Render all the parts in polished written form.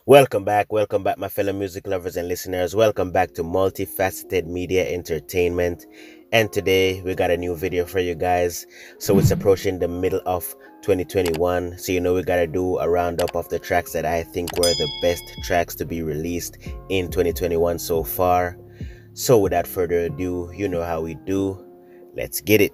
Welcome back, my fellow music lovers and listeners. Welcome back to Multifaceted Media Entertainment. And today we got a new video for you guys. So it's approaching the middle of 2021. So we gotta do a roundup of the tracks that I think were the best tracks to be released in 2021 so far. So without further ado, you know how we do. Let's get it.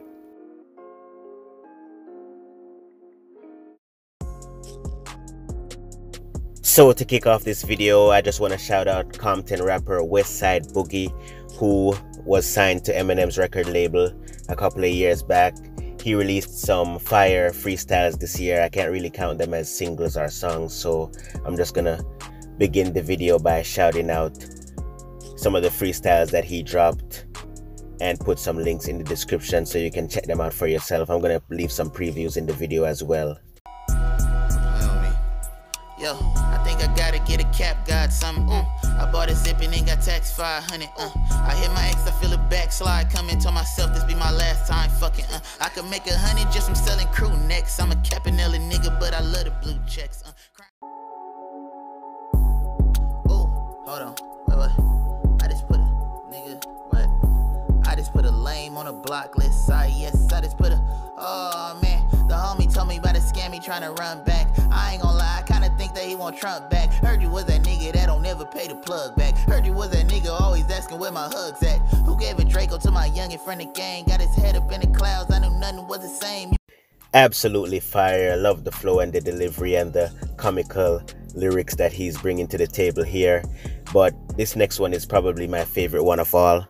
So to kick off this video, I just want to shout out Compton rapper Westside Boogie, who was signed to Eminem's record label a couple of years back. He released some fire freestyles this year. I can't really count them as singles or songs, so I'm just gonna begin the video by shouting out some of the freestyles that he dropped and put some links in the description so you can check them out for yourself. I'm gonna leave some previews in the video as well. Yo, I think I gotta get a cap, got something. I bought a zip and then got taxed 500. I hit my ex, I feel a backslide. Coming to myself, this be my last time fucking. I could make 100 just from selling crew necks. I'm a Capanella nigga, but I love the blue checks. Oh, hold on, wait. I just put a nigga, what? I just put a lame on a block list. I just put a, oh man. The homie told me about a scam, he tryna run back. I ain't gonna lie, I kinda think that he want Trump back. Heard you was that nigga that don't never pay the plug back. Heard you was that nigga always asking where my hugs at. Who gave a Draco to my youngin' friend the gang? Got his head up in the clouds, I knew nothing was the same. Absolutely fire. I love the flow and the delivery and the comical lyrics that he's bringing to the table here. But this next one is probably my favorite one of all.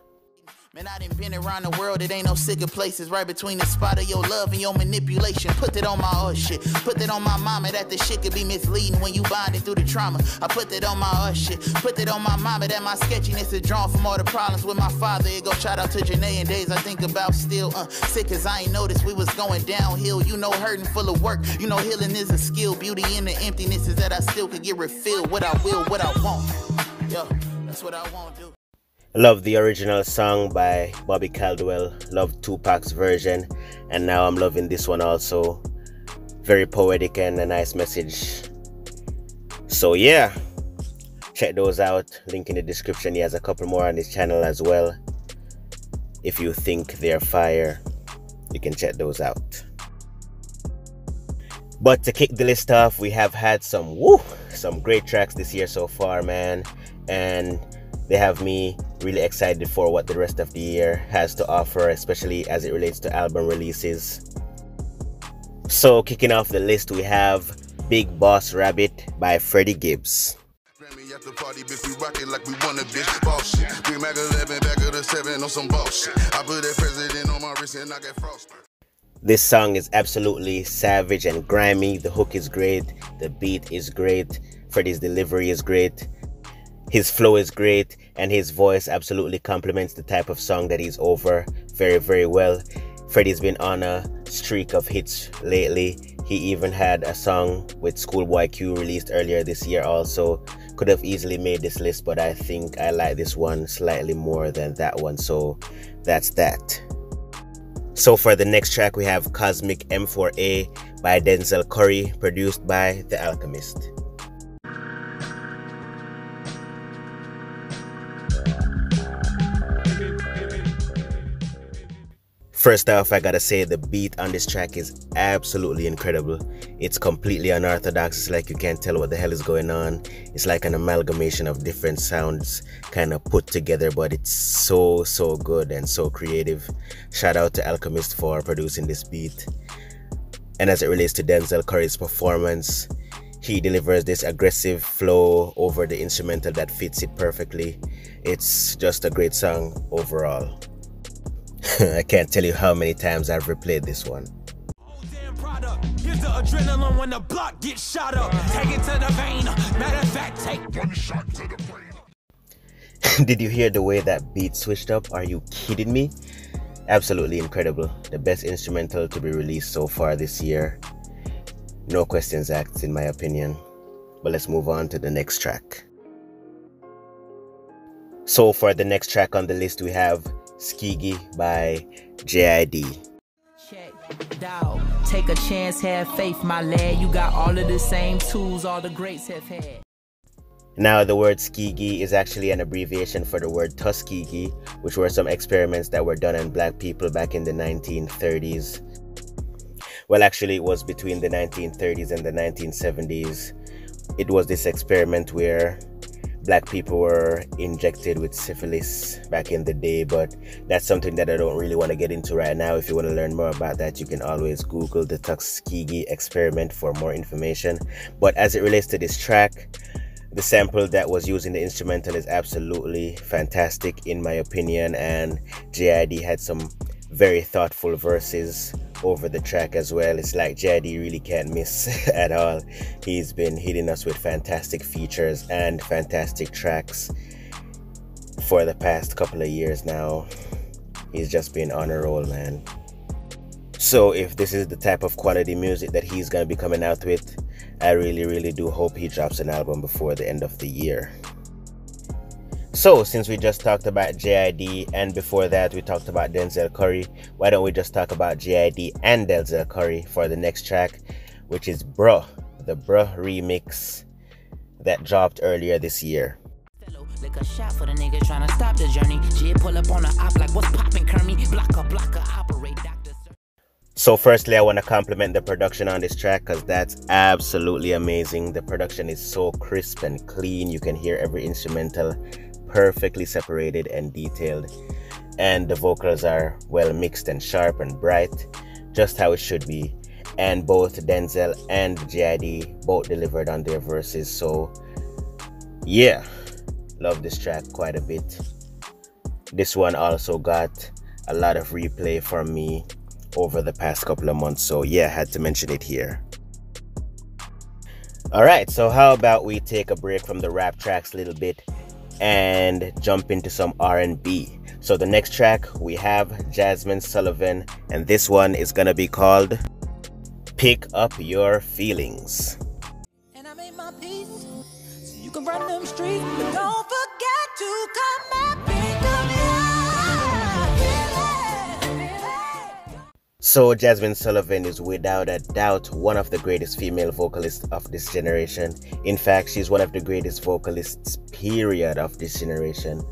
Man, I done been around the world, it ain't no sicker places. Right between the spot of your love and your manipulation. Put that on my shit. Put that on my mama, that the shit could be misleading when you bonding through the trauma. I put that on my shit. Put that on my mama, that my sketchiness is drawn from all the problems with my father. It go shout out to Janae and days I think about still. Sick cause I ain't noticed we was going downhill. You know, hurting full of work. You know, healing is a skill. Beauty in the emptiness is that I still could get refilled. What I will, what I want. Yo, that's what I won't do. Love the original song by Bobby Caldwell. Love Tupac's version. And now I'm loving this one also. Very poetic and a nice message. So yeah, check those out. Link in the description. He has a couple more on his channel as well. If you think they're fire, you can check those out. But to kick the list off, we have had some great tracks this year so far, man. And they have me really excited for what the rest of the year has to offer, especially as it relates to album releases. So kicking off the list, we have Big Boss Rabbit by Freddie Gibbs. This song is absolutely savage and grimy. The hook is great, the beat is great, Freddie's delivery is great. His flow is great and his voice absolutely complements the type of song that he's over very, very well. Freddie's been on a streak of hits lately. He even had a song with Schoolboy Q released earlier this year also. Could have easily made this list, but I think I like this one slightly more than that one, so that's that. So for the next track, we have Cosmic M4A by Denzel Curry, produced by The Alchemist. First off, I gotta say the beat on this track is absolutely incredible. It's completely unorthodox. It's like you can't tell what the hell is going on. It's like an amalgamation of different sounds kind of put together, but it's so good and so creative. Shout out to Alchemist for producing this beat. And as it relates to Denzel Curry's performance, he delivers this aggressive flow over the instrumental that fits it perfectly. It's just a great song overall. I can't tell you how many times I've replayed this one. Here's the adrenaline when the block gets shot up. Take it to the vein. Matter of fact, take one shot to the brain. Did you hear the way that beat switched up? Are you kidding me? Absolutely incredible. The best instrumental to be released so far this year. No questions asked in my opinion. But let's move on to the next track. So for the next track on the list, we have Skegee by JID. Dog, take a chance, have faith, my lad. You got all of the same tools all the greats have had. Now, the word Skegee is actually an abbreviation for the word Tuskegee, which were some experiments that were done on black people back in the 1930s. Well, actually, it was between the 1930s and the 1970s. It was this experiment where black people were injected with syphilis back in the day, but that's something that I don't really want to get into right now. If you want to learn more about that, you can always Google the Tuskegee experiment for more information. But as it relates to this track, the sample that was used in the instrumental is absolutely fantastic in my opinion, and JID had some very thoughtful verses over the track as well. It's like JID really can't miss at all. He's been hitting us with fantastic features and fantastic tracks for the past couple of years now. He's just been on a roll, man. So if this is the type of quality music that he's going to be coming out with, I really do hope he drops an album before the end of the year. So since we just talked about JID and before that we talked about Denzel Curry, why don't we just talk about JID and Denzel Curry for the next track, which is Bruuuh, the Bruuuh remix that dropped earlier this year. Lick a shot for the nigga trying to stop the journey. Jib pull up on the op like what's poppin', Kermie? Blocker, operate, doctor. So firstly, I want to compliment the production on this track because that's absolutely amazing. The production is so crisp and clean. You can hear every instrumental perfectly separated and detailed, and the vocals are well mixed and sharp and bright, just how it should be. And both Denzel and JID both delivered on their verses, so yeah, love this track quite a bit. This one also got a lot of replay from me over the past couple of months, so yeah, had to mention it here. Alright, so how about we take a break from the rap tracks a little bit and jump into some R&B. So the next track we have Jazmine Sullivan, and this one is gonna be called Pick Up Your Feelings. And I made my peace, so you can run them streets, but don't forget to come and pick up your feelings. So Jazmine Sullivan is without a doubt one of the greatest female vocalists of this generation. In fact, she's one of the greatest vocalists, period, of this generation.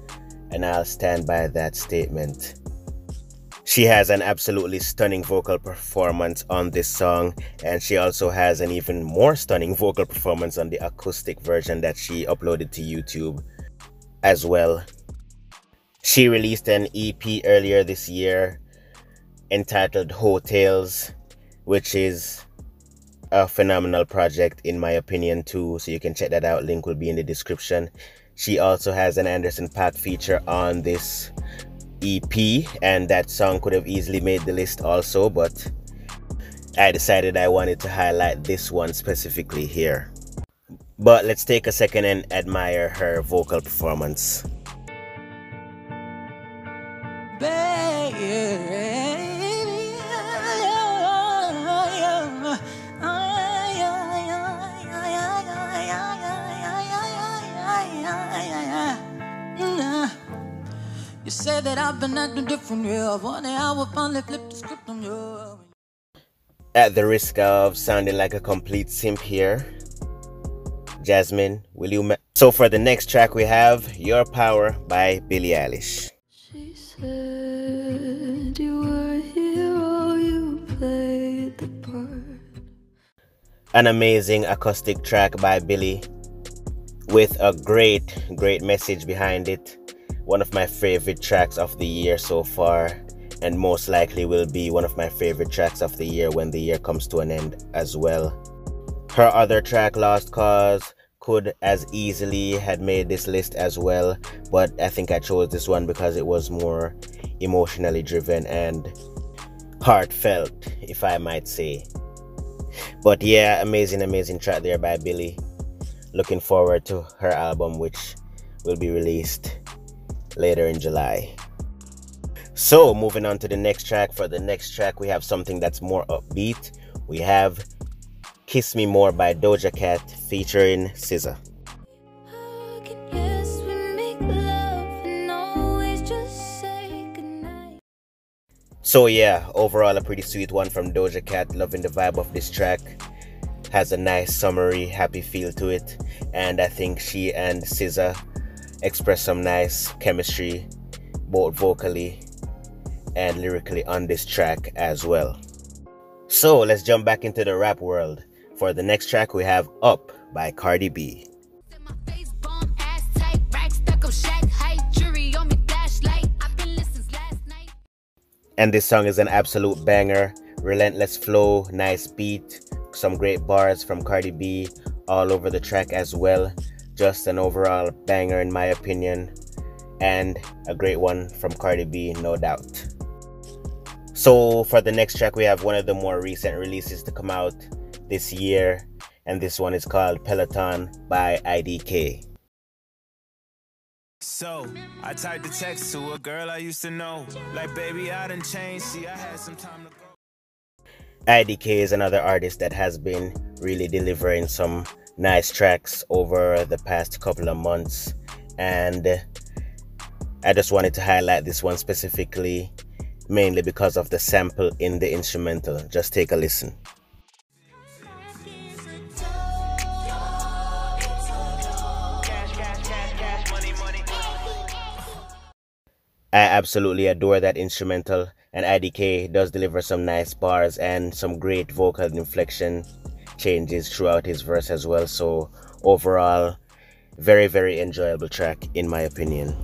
And I'll stand by that statement. She has an absolutely stunning vocal performance on this song, and she also has an even more stunning vocal performance on the acoustic version that she uploaded to YouTube as well. She released an EP earlier this year entitled Heaux, which is a phenomenal project in my opinion too, so you can check that out. Link will be in the description. She also has an Anderson .Paak feature on this EP, and that song could have easily made the list also, but I decided I wanted to highlight this one specifically here. But let's take a second and admire her vocal performance. You said that I've been acting different, yeah. One day I will finally flip the script on you. At the risk of sounding like a complete simp here, Jazmine, will you so for the next track we have Your Power by Billie Eilish. She said you were a hero, you played the part. An amazing acoustic track by Billie with a great message behind it. One of my favorite tracks of the year so far, and most likely will be one of my favorite tracks of the year when the year comes to an end as well. Her other track, Lost Cause, could as easily had made this list as well, but I think I chose this one because it was more emotionally driven and heartfelt, if I might say. But yeah, amazing track there by Billie. Looking forward to her album, which will be released later in July. So moving on to the next track. For the next track we have something that's more upbeat. We have Kiss Me More by Doja Cat featuring SZA. So yeah, overall a pretty sweet one from Doja Cat. Loving the vibe of this track. has a nice summery, happy feel to it, and I think she and SZA express some nice chemistry, both vocally and lyrically on this track as well. So let's jump back into the rap world. For the next track we have Up by Cadi B. And this song is an absolute banger. Relentless flow, nice beat, some great bars from Cadi B all over the track as well. Just an overall banger in my opinion, and a great one from Cadi B, no doubt. So for the next track we have one of the more recent releases to come out this year, and this one is called Peloton by IDK. So, I typed a text to a girl I used to know. Like, baby, I done changed. See, I had some time to go. IDK is another artist that has been really delivering some nice tracks over the past couple of months. And I just wanted to highlight this one specifically, mainly because of the sample in the instrumental. Just take a listen. I absolutely adore that instrumental, and IDK does deliver some nice bars and some great vocal inflection changes throughout his verse as well. So overall, very, very enjoyable track in my opinion.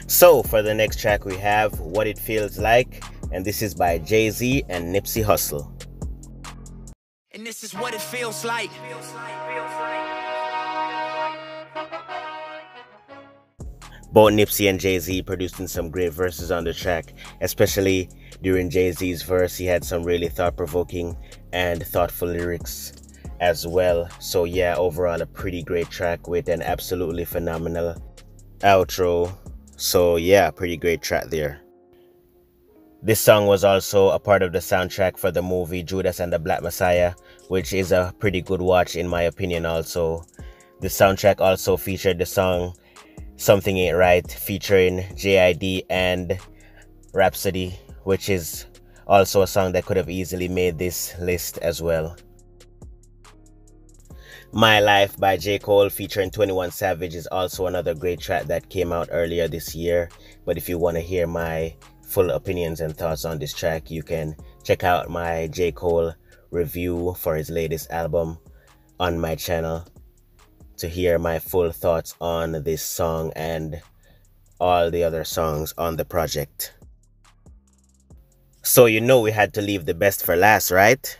So for the next track we have What It Feels Like, and this is by Jay-Z and Nipsey Hussle. And this is what it feels like. Both Nipsey and Jay-Z producing some great verses on the track, especially during Jay-Z's verse. He had some really thought-provoking and thoughtful lyrics as well. So yeah, overall a pretty great track with an absolutely phenomenal outro. So yeah, pretty great track there. This song was also a part of the soundtrack for the movie Judas and the Black Messiah, which is a pretty good watch in my opinion also. The soundtrack also featured the song Something Ain't Right featuring JID and Rhapsody, which is also a song that could have easily made this list as well. My Life by J. Cole featuring 21 Savage is also another great track that came out earlier this year. But if you want to hear my full opinions and thoughts on this track, you can check out my J. Cole review for his latest album on my channel to hear my full thoughts on this song and all the other songs on the project. So you know we had to leave the best for last, right?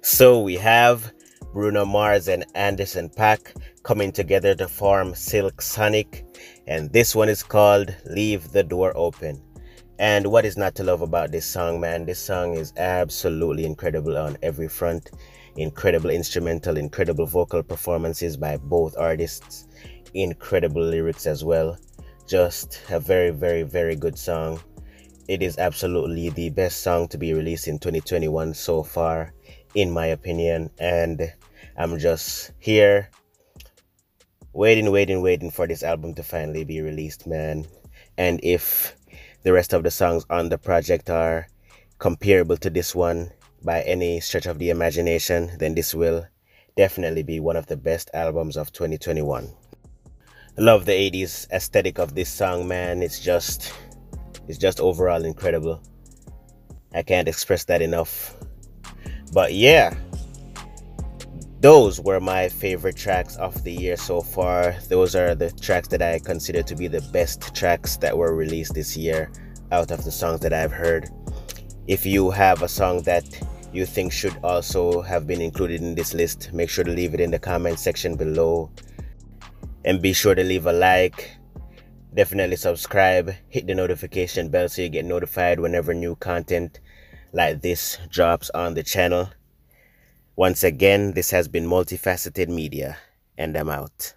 So we have Bruno Mars and Anderson .Paak coming together to form Silk Sonic, and this one is called Leave the Door Open. And what is not to love about this song, man? This song is absolutely incredible on every front. Incredible instrumental, incredible vocal performances by both artists, incredible lyrics as well. Just a very, very, very good song. It is absolutely the best song to be released in 2021 so far, in my opinion. And I'm just here waiting for this album to finally be released, man. And if the rest of the songs on the project are comparable to this one by any stretch of the imagination, then this will definitely be one of the best albums of 2021. I love the 80s aesthetic of this song, man. It's just overall incredible. I can't express that enough. But yeah, those were my favorite tracks of the year so far. Those are the tracks that I consider to be the best tracks that were released this year out of the songs that I've heard. If you have a song that you think should also have been included in this list, make sure to leave it in the comment section below. And be sure to leave a like. Definitely subscribe. Hit the notification bell so you get notified whenever new content like this drops on the channel. Once again, this has been Multifaceted Media, and I'm out.